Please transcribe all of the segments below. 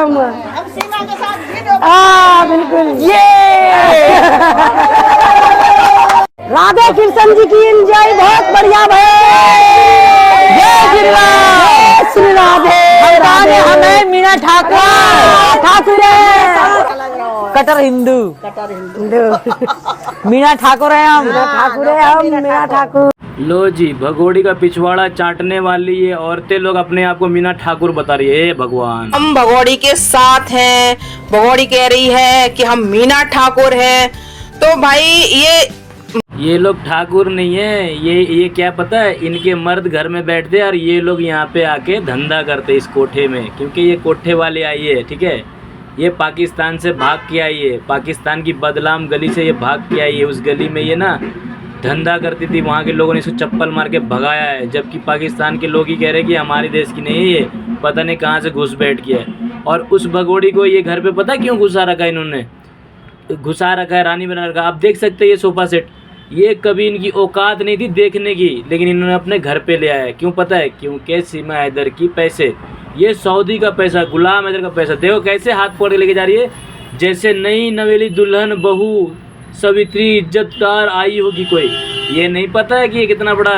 हम सीमा के साथ वीडियो हाँ बिल्कुल ये राधे कृष्ण जी की जय। बहुत बढ़िया भाई। जय श्री राम। जय श्री राधे। राधे हमें मीना ठाकुर ठाकुर कटर हिंदू मीना ठाकुर है हम। ठाकुर है हम मीना ठाकुर। लो जी, भगोड़ी का पिछवाड़ा चाटने वाली ये औरतें लोग अपने आप को मीना ठाकुर बता रही है। भगवान, हम भगोड़ी के साथ हैं। भगोड़ी कह रही है कि हम मीना ठाकुर हैं। तो भाई ये लोग ठाकुर नहीं है। ये क्या पता है, इनके मर्द घर में बैठते और ये लोग यहाँ पे आके धंधा करते इस कोठे में, क्योंकि ये कोठे वाले आई है। ठीक है, ये पाकिस्तान से भाग के आई है। पाकिस्तान की बदलाम गली से ये भाग के आई है। उस गली में ये ना धंधा करती थी। वहाँ के लोगों ने इसको चप्पल मार के भगाया है, जबकि पाकिस्तान के लोग ही कह रहे हैं कि हमारे देश की नहीं है, ये पता नहीं कहाँ से घुस बैठ गया है। और उस भगोड़ी को ये घर पे पता क्यों घुसा रखा है इन्होंने? घुसा रखा है, रानी बना रखा। आप देख सकते हैं ये सोफा सेट, ये कभी इनकी औकात नहीं थी देखने की, लेकिन इन्होंने अपने घर पे ले आया है। क्यों पता है? क्योंकि सीमा हैदर की पैसे, ये सऊदी का पैसा, गुलाम हैदर का पैसा। देखो कैसे हाथ पकड़ के लेके जा रही है, जैसे नई नवेली दुल्हन बहू सवित्री इज्जतदार आई होगी कोई। ये नहीं पता है कि ये कितना बड़ा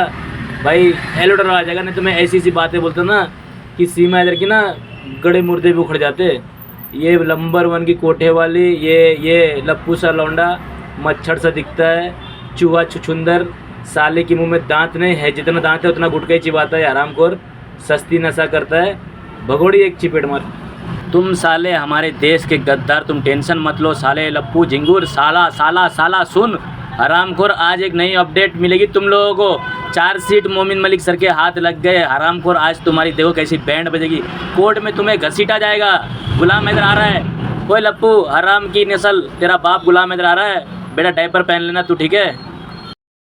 भाई एलोडर आ जाएगा। नहीं तो मैं ऐसी बातें बोलता ना कि सीमा हैदर की ना गड़े मुर्दे भी उखड़ जाते। ये नंबर 1 की कोठे वाली, ये लप्पू सा लौंडा, मच्छर सा दिखता है, चूहा छुछुंदर, साले के मुंह में दांत नहीं है, जितना दांत है उतना गुटका ही चिबाता है, हरामखोर, सस्ती नशा करता है। भगोड़ी एक चिपेट मार। तुम साले हमारे देश के गद्दार, तुम टेंशन मत लो साले लप्पू झिंगुर, साला साला साला सुन हरामखोर, आज एक नई अपडेट मिलेगी तुम लोगों को। चार्जशीट मोमिन मलिक सर के हाथ लग गए। हरामखोर, आज तुम्हारी देखो कैसी बैंड बजेगी, कोर्ट में तुम्हें घसीटा जाएगा। गुलाम हैदर आ रहा है। कोई लप्पू हराम की नस्ल, तेरा बाप गुलाम हैदर आ रहा है। बेटा डायपर पहन लेना तू, ठीक है?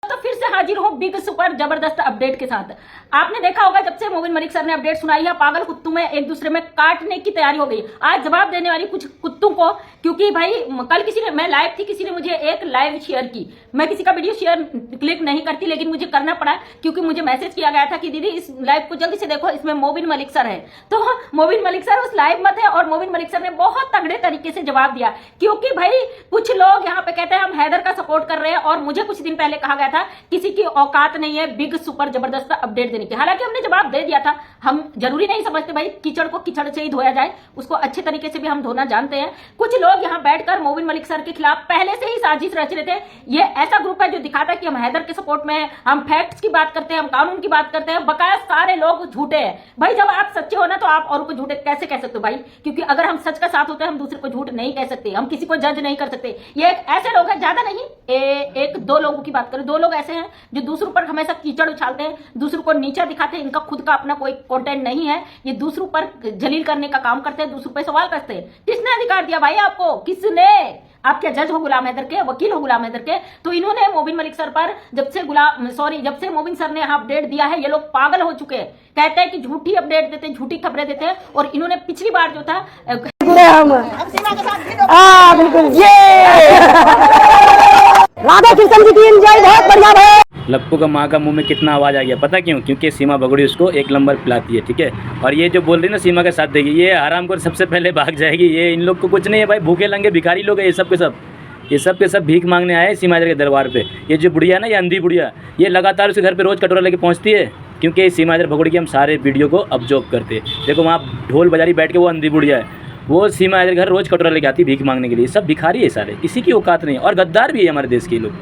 तो फिर से हाजिर हो बिग सुपर जबरदस्त अपडेट के साथ। आपने देखा होगा जब से मोबिन मलिक सर ने अपडेट सुनाई है, पागल कुत्तों में एक दूसरे में काटने की तैयारी हो गई। आज जवाब देने वाली कुछ कुत्तों को, क्योंकि भाई कल किसी ने, मैं लाइव थी, किसी ने मुझे एक लाइव शेयर की। मैं किसी का वीडियो शेयर क्लिक नहीं करती, लेकिन मुझे करना पड़ा क्योंकि मुझे मैसेज किया गया था कि दीदी इस लाइव को जल्दी से देखो, इसमें मोबिन मलिक सर है। तो मोबिन मलिक सर उस लाइव में थे और मोबिन मलिक सर ने बहुत तगड़े तरीके से जवाब दिया। क्योंकि भाई कुछ लोग यहाँ पे कहते हैं हम हैदर का सपोर्ट कर रहे हैं, और मुझे कुछ दिन पहले कहा गया था किसी की औकात नहीं है बिग सुपर जबरदस्त अपडेट देने की। हालांकि हमने जवाब दे दिया था। हम जरूरी नहीं समझते भाई कीचड़ को कीचड़ से ही धोया जाए, उसको अच्छे तरीके से भी हम धोना जानते हैं। कुछ लोग यहाँ बैठकर मोबिन मलिक सर के खिलाफ पहले से ही साजिश रच रहे थे। ये ऐसा ग्रुप है जो दिखाता है कि हम हैदर के सपोर्ट में हैं, हम फैक्ट्स की बात करते हैं, हम कानून की बात करते हैं। बकाया सारे लोग झूठे हैं भाई। जब आप सच्चे हो ना तो आप और को झूठे कैसे कह सकते हो भाई? क्योंकि अगर हम सच का साथ होते हैं हम दूसरे को झूठ नहीं कह सकते, हम किसी को जज नहीं कर सकते। ये एक ऐसे लोग हैं, ज्यादा नहीं, एक दो लोगों की बात करें, 2 लोग ऐसे हैं जो दूसरों पर हमेशा कीचड़ उछालते हैं, दूसरों को नीचा दिखाते हैं। इनका खुद का अपना कोई कंटेंट नहीं है, ये दूसरों पर जलील करने का काम करते हैं, दूसरों पर सवाल करते हैं। किसने अधिकार दिया भाई आपको? किसने? आप क्या जज हो गुलाम हैदर के, वकील हो गुलाम हैदर के? तो इन्होंने मोबिन मलिक सर पर जब से मोबिन सर ने यहाँ अपडेट दिया है, ये लोग पागल हो चुके हैं। कहते हैं कि झूठी अपडेट देते हैं, झूठी खबरें देते हैं। और इन्होंने पिछली बार जो था हम सीमा के साथ वीडियो हाँ बिल्कुल ये राधे कृष्ण जी की जय। बहुत बढ़िया भाई। लप्पू का माँ का मुंह में कितना आवाज़ आ गया पता क्यों? क्योंकि सीमा भगोड़ी उसको 1 नंबर पिलाती है, ठीक है? और ये जो बोल रही है ना सीमा के साथ देगी, ये आराम को सबसे पहले भाग जाएगी। ये इन लोग को कुछ नहीं है भाई, भूखे लंगे भिखारी लोग हैं ये सब के सब। ये सब के सब भीख मांगने आए सीमा हैदर के दरबार पे। ये जो बुढ़िया है ना, ये अंधी बुढ़िया, ये लगातार उसके घर पे रोज़ कटोरा लेके पहुँचती है, क्योंकि सीमा हैदर भगोड़ी की हम सारे वीडियो को ऑब्जर्व करते हैं। देखो वहाँ ढोल बजारी बैठ के वो अंधी बुढ़िया है, वो सीमा हैदर घर रोज़ कटोरा लेके आती है भीख मांगने के लिए। सब भिखारी है सारे, किसी की औकात नहीं है, और गद्दार भी है हमारे देश के लोग।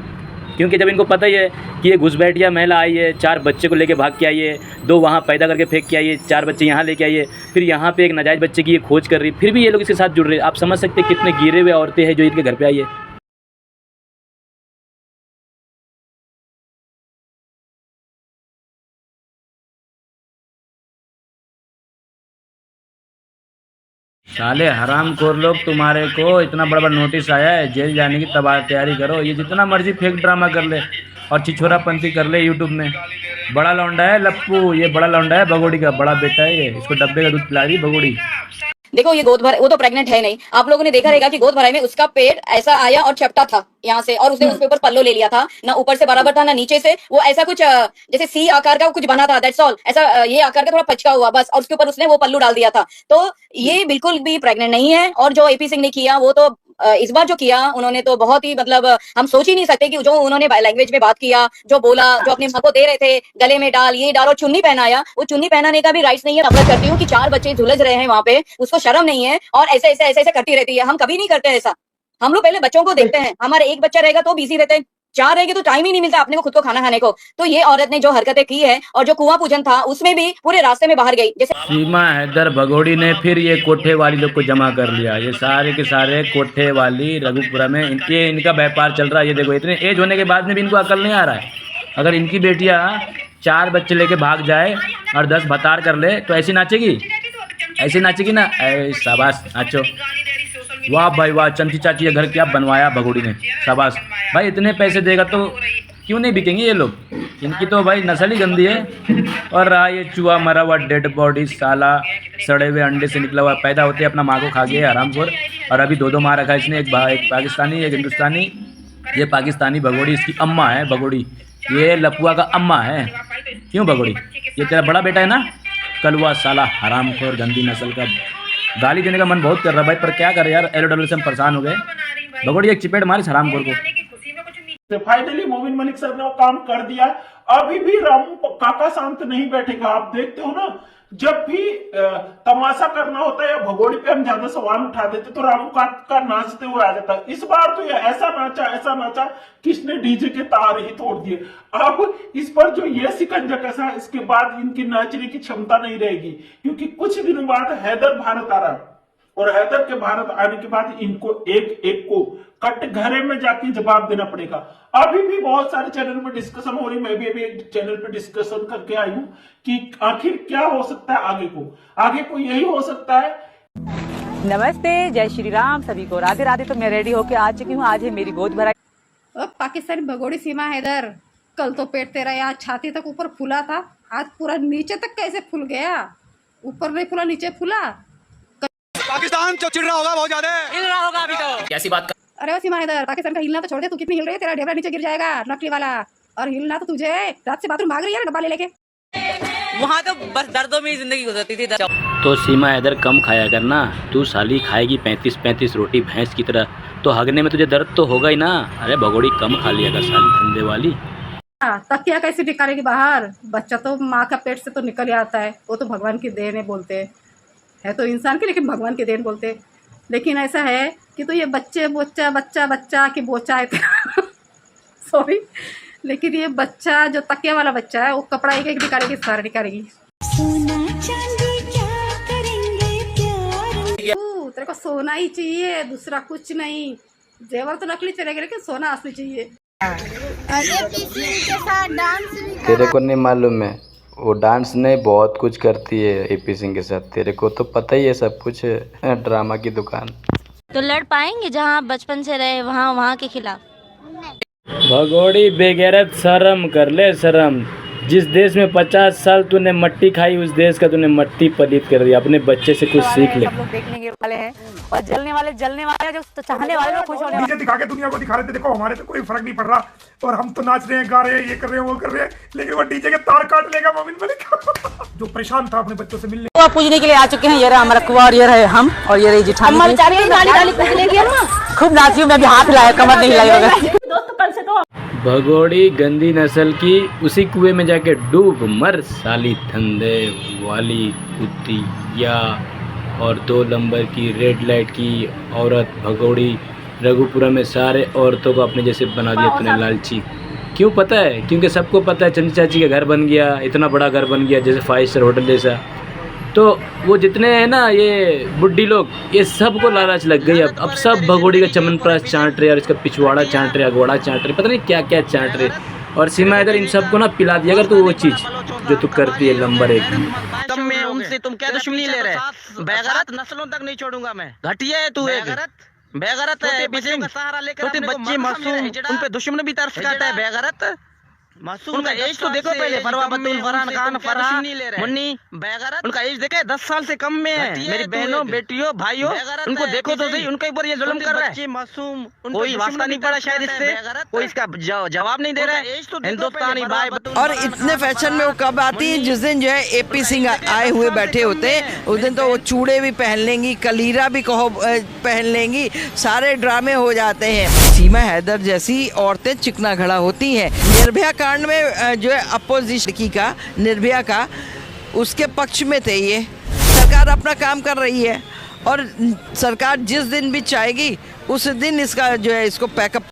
क्योंकि जब इनको पता ही है कि ये घुसपैठिया महिला आई है, 4 बच्चे को लेके भाग के आई है, 2 वहाँ पैदा करके फेंक के आई है, 4 बच्चे यहाँ लेके आई है, फिर यहाँ पे एक नाजायज़ बच्चे की ये खोज कर रही है, फिर भी ये लोग इसके साथ जुड़ रहे हैं। आप समझ सकते हैं कितने गिरे हुए औरतें हैं जो इनके घर पे आई है। साले हरामखोर लोग, तुम्हारे को इतना बड़ा बड़ा नोटिस आया है, जेल जाने की तैयारी करो। ये जितना मर्जी फेक ड्रामा कर ले और छिछोरापंती कर ले यूट्यूब में। बड़ा लौंडा है लप्पू, ये बड़ा लौंडा है भगोड़ी का बड़ा बेटा है ये, इसको डब्बे का दूध पिला रही भगोड़ी। देखो ये गोद भराई, वो तो प्रेग्नेंट है नहीं, आप लोगों ने देखा रहेगा कि गोद भराई में उसका पेट ऐसा आया और चपटा था यहाँ से, और उसने उसके ऊपर पल्लो ले लिया था, ना ऊपर से बराबर था ना नीचे से, वो ऐसा कुछ जैसे सी आकार का कुछ बना था, दैट्स ऑल, ऐसा ये आकार का थोड़ा पचका हुआ बस, और उसके ऊपर उसने वो पल्लू डाल दिया था। तो ये बिल्कुल भी प्रेग्नेंट नहीं है। और जो एपी सिंह ने किया वो तो इस बार जो किया उन्होंने तो बहुत ही मतलब हम सोच ही नहीं सकते कि जो उन्होंने लैंग्वेज में बात किया, जो बोला, जो अपनी मां को दे रहे थे गले में डाल, ये डाल, और चुन्नी पहनाया, वो चुन्नी पहनाने का भी राइट्स नहीं है। नफरत करती हूँ कि 4 बच्चे झुलस रहे हैं वहां पे, उसको शर्म नहीं है और ऐसे ऐसे ऐसे ऐसे करती रहती है। हम कभी नहीं करते ऐसा, हम लोग पहले बच्चों को देखते हैं, हमारे एक बच्चा रहेगा तो बिजी रहते हैं, 4 रहेगी तो टाइम ही नहीं मिलता अपने को खुद को खाना खाने को। तो ये औरत ने जो हरकतें की है, और जो कुआं पूजन था उसमें भी पूरे रास्ते में बाहर गई। जैसे सीमा हैदर भगोड़ी ने फिर ये कोठे वाली लोग को जमा कर लिया। ये सारे के सारे कोठे वाली रघुपुरा में इनका व्यापार चल रहा है। ये देखो, इतने एज होने के बाद में भी इनको अकल नहीं आ रहा है। अगर इनकी बेटियां 4 बच्चे लेके भाग जाए और 10 भतार कर ले तो ऐसी नाचेगी, ऐसी नाचेगी ना। शाबाश, नाचो, वाह भाई वाह, चंची चाची ये घर क्या बनवाया भगोड़ी ने, शाबाश भाई। इतने पैसे देगा तो क्यों नहीं बिकेंगे ये लोग, इनकी तो भाई नस्ल ही गंदी है। और रहा ये चूहा मरा हुआ डेड बॉडी, साला सड़े हुए अंडे से निकला हुआ, पैदा होते अपना माँ को खा गया हरामखोर। और अभी 2 माँ रखा है इसने, एक पाकिस्तानी एक हिंदुस्तानी। ये पाकिस्तानी भगोड़ी इसकी अम्मा है भगोड़ी, ये लपुआ का अम्मा है। क्यों भगोड़ी, ये तेरा बड़ा बेटा है ना, कलुआ साला हरामखोर गंदी नस्ल का। गाली देने का मन बहुत कर रहा भाई, पर क्या करे यार, एलओडब्ल्यू से हम परेशान हो गए। भगोड़ी एक चिपेट मारी हरामखोर को। फाइनली मोमिन मलिक सर ने वो काम कर दिया। अभी भी रामू काका शांत नहीं बैठेगा। आप देखते हो ना, जब भी तमाशा करना होता है या भगोड़ी पे हम ज्यादा सवाल उठा देते तो रामू काका नाचते हुए आ जाता है। इस बार तो ये ऐसा नाचा कि इसने डीजे के तार ही तोड़ दिए। अब इस पर जो ये शिकंजा कसा, इसके बाद इनकी नाचने की क्षमता नहीं रहेगी, क्योंकि कुछ दिनों बाद हैदर भारत आ रहा है, और हैदर के भारत आने के बाद इनको एक एक को कटघरे में जाके जवाब देना पड़ेगा। अभी भी बहुत सारे चैनल में डिस्कशन हो रही, मैं भी अभी एक चैनल पे डिस्कशन करके आई हूँ कि आखिर क्या हो सकता है आगे को यही हो सकता है। नमस्ते, जय श्री राम सभी को, राधे राधे। तो मैं रेडी होके आ चुकी हूँ। आज है मेरी गोद भराई। पाकिस्तानी भगोड़ी सीमा हैदर, कल तो पेट तेरा यहाँ छाती तक ऊपर फूला था, आज पूरा नीचे तक कैसे फूल गया? ऊपर नहीं फूला, नीचे फूला। पाकिस्तान तो चिढ़ रहा होगा, बहुत ज्यादा हिल रहा होगा अभी तो। कैसी बात अरे वो सीमा हैदर, पाकिस्तान का हिलना तो छोड़ दे, तू कितनी हिल रही है, तेरा ढेबरा नीचे गिर जाएगा नकली वाला। और हिलना तो तुझे, रात से बाथरूम भाग रही है डब्बा ले लेके। वहाँ तो बस दर्दों में ही जिंदगी गुजरती थी। तो सीमा हैदर कम खाया करना, तू साली खाएगी 35-35 रोटी भैंस की तरह, तो हगने में तुझे दर्द तो होगा ही ना। अरे भगोड़ी कम खा लिया कर साली धंधे वाली। तकिया कैसे निकालेगी बाहर? बच्चा तो माँ का पेट से तो निकल ही आता है, वो तो भगवान की देन है बोलते है तो इंसान की, लेकिन भगवान की देन बोलते। लेकिन ऐसा है कि तो ये बच्चे बच्चा की बोचा है सॉरी, लेकिन ये बच्चा जो तकिया वाला बच्चा है वो कपड़ा एक एक निकालेगी, सारा निकालेगी। तेरे को सोना ही चाहिए, दूसरा कुछ नहीं। जेवर तो नकली चलेगा लेकिन सोना असली चाहिए। तेरे को नहीं मालूम है, वो डांस नहीं बहुत कुछ करती है एपी सिंह के साथ, तेरे को तो पता ही है सब कुछ है। ड्रामा की दुकान। तो लड़ पाएंगे जहाँ आप बचपन से रहे वहाँ के खिलाफ? भगोड़ी बेगैरत, शर्म कर ले शर्म। जिस देश में 50 साल तूने मट्टी खाई, उस देश का तूने मट्टी पलीत कर दिया। अपने बच्चे से कुछ सीख ले। सब लोग देखने वाले हैं और जलने वाले जो चाहने वाले लोग खुश होने वाले। दिखा के दुनिया को दिखा रहे थे, देखो हमारे तो कोई फर्क नहीं पड़ रहा, और हम तो नाच रहे हैं, गा रहे हैं, ये कर रहे हैं, वो कर रहे हैं, लेकिन वो डीजे के तार काट लेगा मोमिन मलिक जो परेशान था अपने बच्चों से मिलने। तो पूजने के लिए आ चुके हैं। ये रहा हमारा कुआ, और ये रहे हम, और ये रही जिठानी। खूब नाची हूँ मैं भी, हाथ हिलाया, कमर नहीं हिलाई होगा। दोस्तों कल से तो भगोड़ी गंदी नस्ल की, उसी कुएं में जाके डूब मर साली धंधे वाली कुतिया। और 2 नंबर की रेड लाइट की औरत भगोड़ी। रघुपुरा में सारे औरतों को अपने जैसे बना दिया तूने लालची। क्यों पता है? क्योंकि सबको पता है चंदी चाची का घर बन गया, इतना बड़ा घर बन गया जैसे 5 स्टार होटल जैसा। तो वो जितने हैं ना ये बुड्ढी लोग, ये सबको लालच लग गई। अब सब भगोड़ी का चमनप्राश चाट रहे, और इसका पिछवाड़ा चाट रहे, अगवाड़ा चाट रहे, पता नहीं क्या क्या चाट रहे। और सीमा इधर इन सबको ना पिला दिया अगर तू वो चीज़ जो तू करती है नंबर 1। तब मैं उनसे तुम क्या दुश्मनी ले रहे? बेगरत नस्लों तक नहीं छोड़ूंगा मैं। घटिया है तू, बेगरत है, सहारा लेकर बच्चे मासूम, उन पे दुश्मन भी तरस खाता है। बेगरत मासूम उनका एज तो देखो पहले, फरवा बतूल, फरहान खान, फरहा, मुन्नी, बेगैरत, उनका एज देखे 10 साल से कम में है। मेरी बहनों, बेटियों, भाइयों, उनको देखो तो सही, उनके ऊपर ये जुल्म कर रहा है। मासूम, कोई वास्ता नहीं पड़ा शायद इससे, कोई इसका जवाब नहीं दे रहा है। हिंदुस्तानी भाई और इतने फैशन में वो कब आती है? जिस दिन जो है एपी सिंह आए हुए बैठे होते हैं, उस दिन तो वो चूड़े भी पहन लेंगी, कलीरा भी कहो पहन लेंगी, सारे ड्रामे हो जाते हैं। सीमा हैदर जैसी औरतें चिकना घड़ा होती हैं। निर्भया कांड में जो है अपोजिशन की का, निर्भया का, उसके पक्ष में थे ये। सरकार अपना काम कर रही है और सरकार जिस दिन भी चाहेगी उस दिन इसका जो है इसको पैकअप